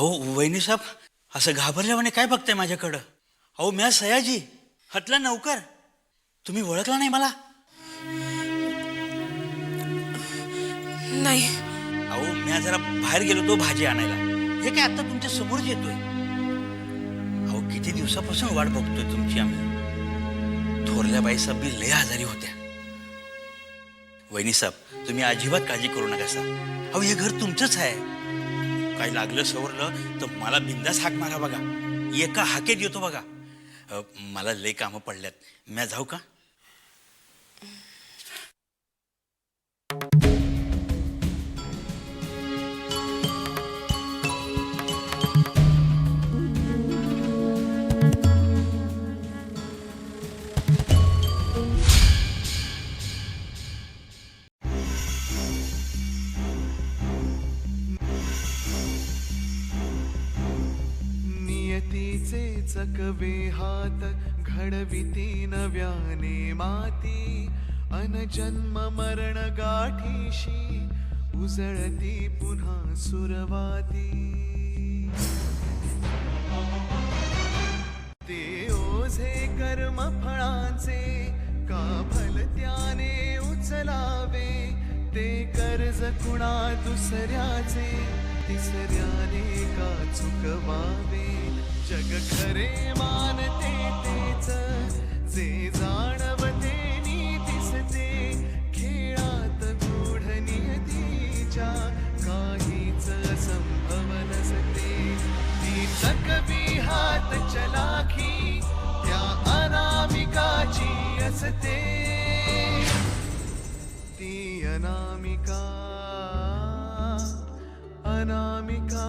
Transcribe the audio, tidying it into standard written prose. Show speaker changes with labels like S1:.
S1: अहो वहिनी साहेब, असं घाबरल्यावाने काय बघताय माझ्याकडं? अहो म्या सयाजी, हतला नौकर. तुम्ही ओळखला नाही मला?
S2: नाही.
S1: अहो म्या जरा बाहेर गेलो तो भाजी आणायला. हे काय आता तुमच्या समोरच येतोय. अहो किती दिवसापासून वाट बघतोय तुमची आम्ही. थोरल्या बाईसाहेब बी लय आजारी होत्या. वहिनी साहेब, तुम्ही अजिबात काळजी करू नका सा. अहो हे घर तुमचंच आहे. काही लागलं सवरलं तर मला बिंदास हाक मारा बघा. एका हाकेत येतो बघा. मला लय कामं पडल्यात. म्या जाऊ का?
S3: नियतीचे चकवे हात घडविती नव्याने माती अनजन्म मरण गाठीशी उजळती पुन्हा सुरवाती. ते ओझे कर्म फळांचे का भलत्याने उचलावे. ते कर्ज कुणा दुसऱ्याचे तिसऱ्याने का चुकवावे. जग खरे मानते तेच जे जाणवते नी दिसते. खेळात गूढ नियतीच्या काहीच संभव नसते. ती चकवी हात चलाखी त्या अनामिकाची असते. ती अनामिका अनामिका